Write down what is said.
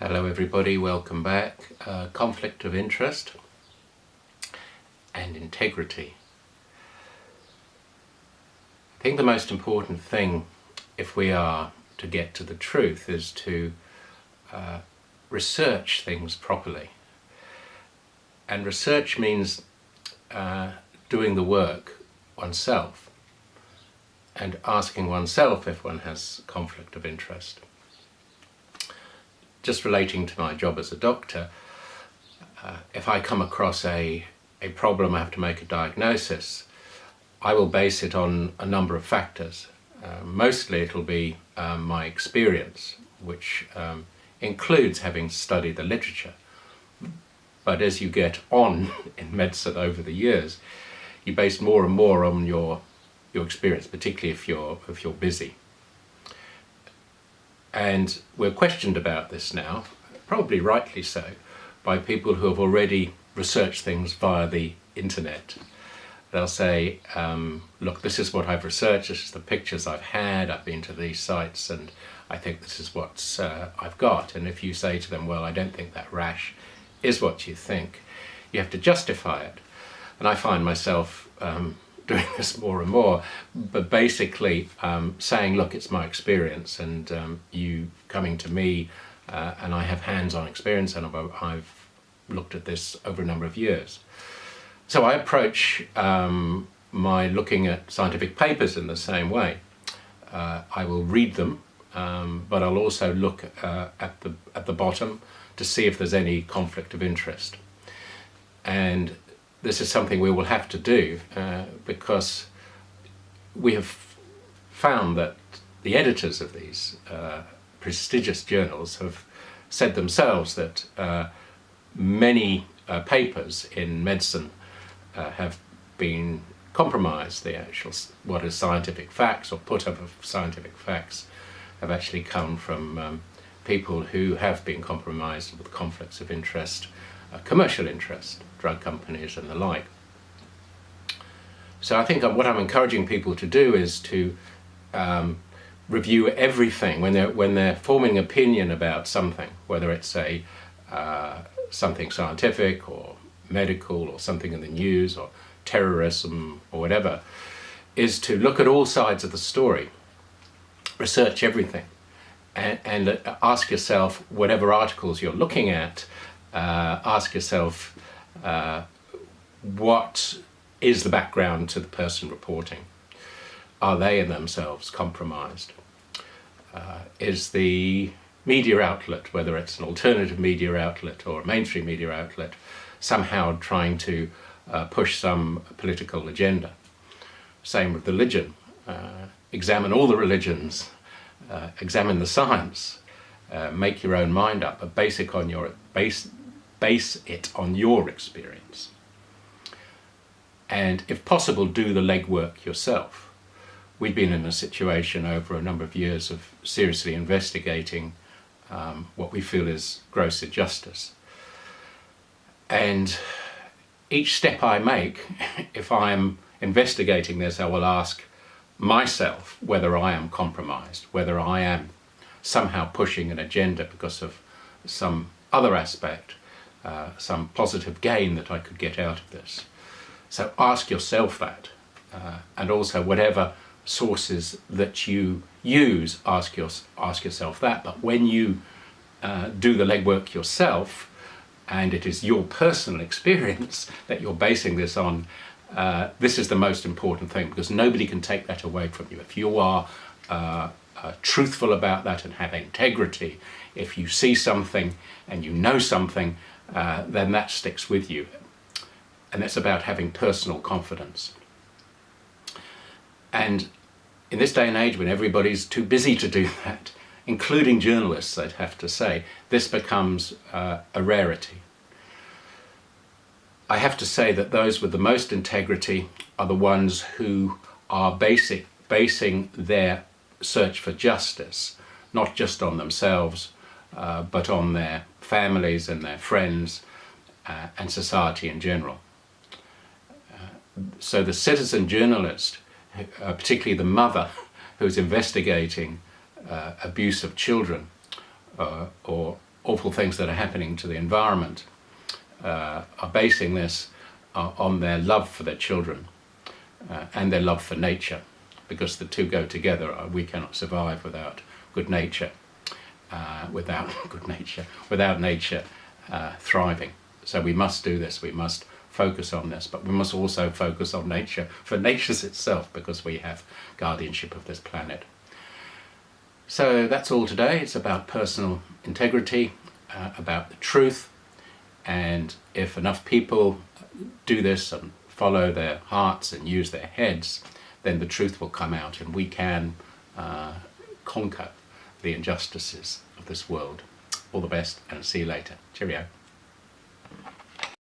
Hello everybody, welcome back. Conflict of interest and integrity. I think the most important thing, if we are to get to the truth, is to research things properly. And research means doing the work oneself and asking oneself if one has conflict of interest. Just relating to my job as a doctor, if I come across a problem, I have to make a diagnosis, I will base it on a number of factors. Mostly it'll be my experience, which includes having studied the literature. But as you get on in medicine over the years, you base more and more on your experience, particularly if you're busy. And we're questioned about this now, probably rightly so, by people who have already researched things via the internet. They'll say, look, this is what I've researched, this is the pictures I've had, I've been to these sites, and I think this is what I've got. And if you say to them, well, I don't think that rash is what you think, you have to justify it. And I find myself doing this more and more, but basically saying, look, it's my experience, and you coming to me, and I have hands-on experience, and I've looked at this over a number of years. So I approach my looking at scientific papers in the same way. I will read them, but I'll also look at the bottom to see if there's any conflict of interest. And this is something we will have to do because we have found that the editors of these prestigious journals have said themselves that many papers in medicine have been compromised. The actual, what is scientific facts or put up of scientific facts, have actually come from people who have been compromised with conflicts of interest, commercial interest, drug companies and the like. So I think what I'm encouraging people to do is to review everything when they're forming an opinion about something, whether it's something scientific or medical or something in the news or terrorism or whatever, is to look at all sides of the story, research everything, and ask yourself, whatever articles you're looking at, ask yourself, what is the background to the person reporting? Are they in themselves compromised? Is the media outlet, whether it's an alternative media outlet or a mainstream media outlet, somehow trying to push some political agenda? Same with religion. Examine all the religions, examine the science, make your own mind up, but base it on your experience. And if possible, do the legwork yourself. We've been in a situation over a number of years of seriously investigating what we feel is gross injustice. And each step I make, if I'm investigating this, I will ask myself whether I am compromised, whether I am somehow pushing an agenda because of some other aspect, some positive gain that I could get out of this. So ask yourself that, and also whatever sources that you use, ask yourself that. But when you do the legwork yourself, and it is your personal experience that you're basing this on, this is the most important thing, because nobody can take that away from you. If you are truthful about that and have integrity, if you see something and you know something, then that sticks with you. And it's about having personal confidence. And in this day and age, when everybody's too busy to do that, including journalists, I'd have to say, this becomes a rarity. I have to say that those with the most integrity are the ones who are basing their search for justice, not just on themselves, but on their families and their friends and society in general. So the citizen journalist, particularly the mother who's investigating abuse of children or awful things that are happening to the environment are basing this on their love for their children and their love for nature, because the two go together. We cannot survive without good nature, without nature thriving. So we must do this, we must focus on this, but we must also focus on nature for nature's itself, because we have guardianship of this planet. So that's all today. It's about personal integrity, about the truth, and if enough people do this and follow their hearts and use their heads, then the truth will come out and we can conquer the injustices of this world. All the best and see you later. Cheerio.